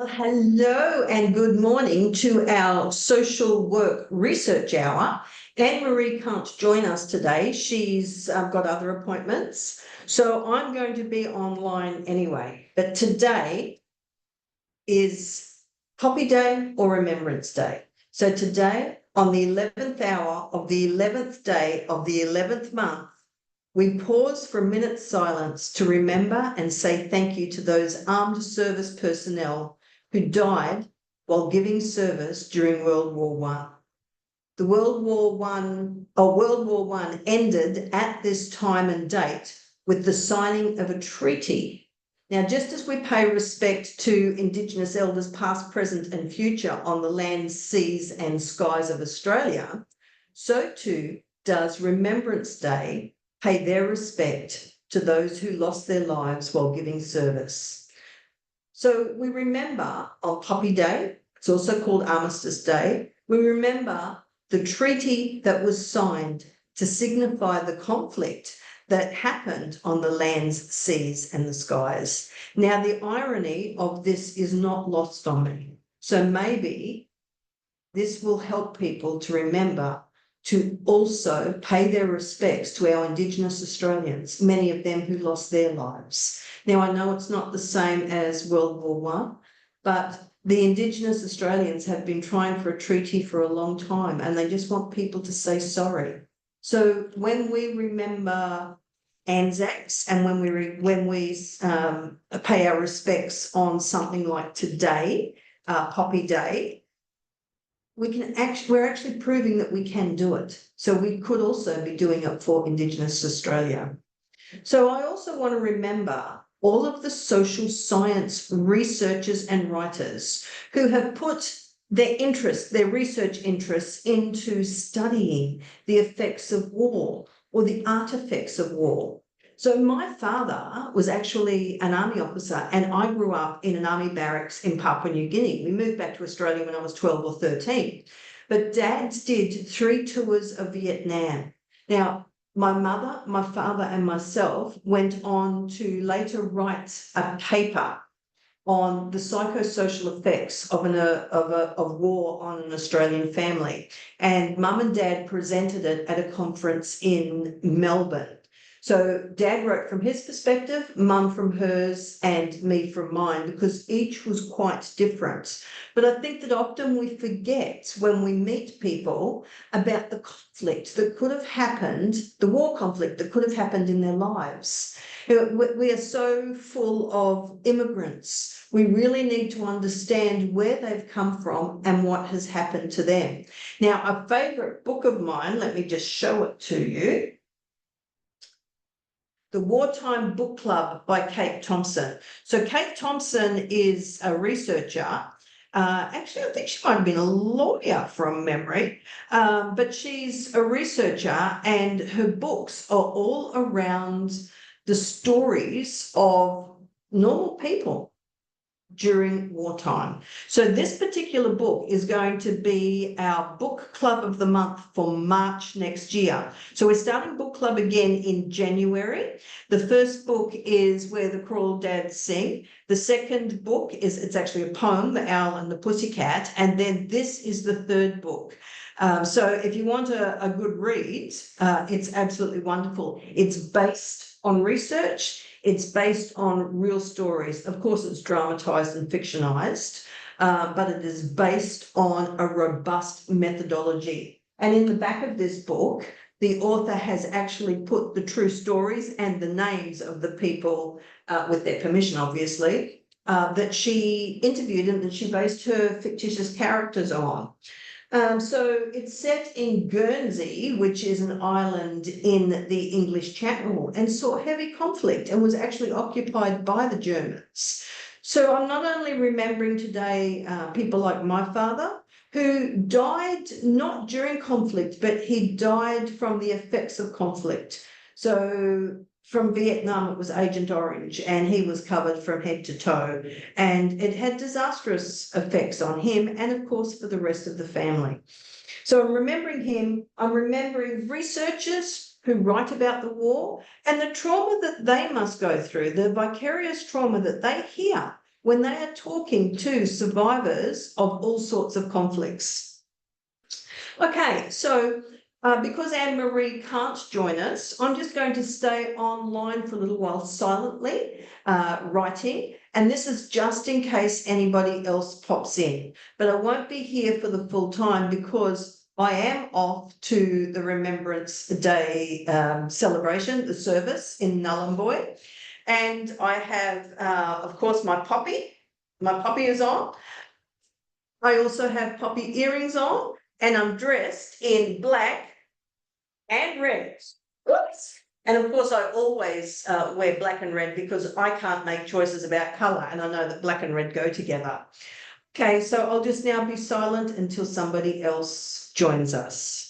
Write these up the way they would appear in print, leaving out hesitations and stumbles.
Hello and good morning to our social work research hour. Anne-Marie can't join us today. She's got other appointments. So I'm going to be online anyway. But today is Poppy Day or Remembrance Day. So today, on the 11th hour of the 11th day of the 11th month, we pause for a minute's silence to remember and say thank you to those armed service personnel who died while giving service during World War One. The World War One ended at this time and date with the signing of a treaty. Now, just as we pay respect to Indigenous elders past, present and future on the lands, seas and skies of Australia, so too does Remembrance Day pay their respect to those who lost their lives while giving service. So we remember on Poppy Day, it's also called Armistice Day, we remember the treaty that was signed to signify the conflict that happened on the lands, seas and the skies. Now, the irony of this is not lost on me. So maybe this will help people to remember to also pay their respects to our Indigenous Australians, many of them who lost their lives. Now, I know it's not the same as World War One, but the Indigenous Australians have been trying for a treaty for a long time, and they just want people to say sorry. So when we remember Anzacs and when we pay our respects on something like today, Poppy Day, we're actually proving that we can do it. So we could also be doing it for Indigenous Australia. So I also want to remember all of the social science researchers and writers who have put their research interests into studying the effects of war or the artifacts of war. So my father was actually an army officer and I grew up in an army barracks in Papua New Guinea. We moved back to Australia when I was 12 or 13. But Dad did 3 tours of Vietnam. Now, my mother, my father and myself went on to later write a paper on the psychosocial effects of war on an Australian family. And Mum and Dad presented it at a conference in Melbourne. So Dad wrote from his perspective, Mum from hers, and me from mine, because each was quite different. But I think that often we forget when we meet people about the conflict that could have happened, the war conflict that could have happened in their lives. We are so full of immigrants. We really need to understand where they've come from and what has happened to them. Now, a favourite book of mine, let me just show it to you. The Wartime Book Club by Kate Thompson. So Kate Thompson is a researcher. Actually, I think she might have been a lawyer from memory, but she's a researcher and her books are all around the stories of normal people during wartime. So this particular book is going to be our book club of the month for March next year. So we're starting book club again in January. The first book is Where the Crawdads Sing. The second book is, it's actually a poem, The Owl and the Pussycat. And then this is the third book. So if you want a good read, it's absolutely wonderful. It's based on research. It's based on real stories. Of course, it's dramatized and fictionized, but it is based on a robust methodology. And in the back of this book, the author has actually put the true stories and the names of the people, with their permission, obviously, that she interviewed and that she based her fictitious characters on. So it's set in Guernsey, which is an island in the English Channel, and saw heavy conflict and was actually occupied by the Germans. So I'm not only remembering today people like my father, who died not during conflict, but he died from the effects of conflict. So from Vietnam, it was Agent Orange, and he was covered from head to toe. And it had disastrous effects on him and, of course, for the rest of the family. So I'm remembering him. I'm remembering researchers who write about the war and the trauma that they must go through, the vicarious trauma that they hear when they are talking to survivors of all sorts of conflicts. Okay, so because Anne-Marie can't join us, I'm just going to stay online for a little while silently writing. And this is just in case anybody else pops in. But I won't be here for the full time because I am off to the Remembrance Day celebration, the service in Nhulunbuy. And I have, of course, my poppy. My poppy is on. I also have poppy earrings on, and I'm dressed in black and red. Whoops. And of course, I always wear black and red because I can't make choices about colour, and I know that black and red go together. Okay, so I'll just now be silent until somebody else joins us.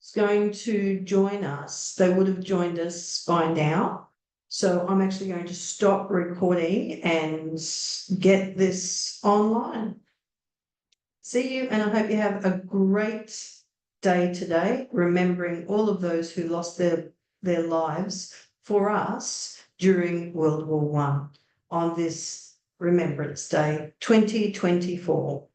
is going to join us. They would have joined us by now. So I'm actually going to stop recording and get this online. See you, and I hope you have a great day today, remembering all of those who lost their lives for us during World War I on this Remembrance Day 2024.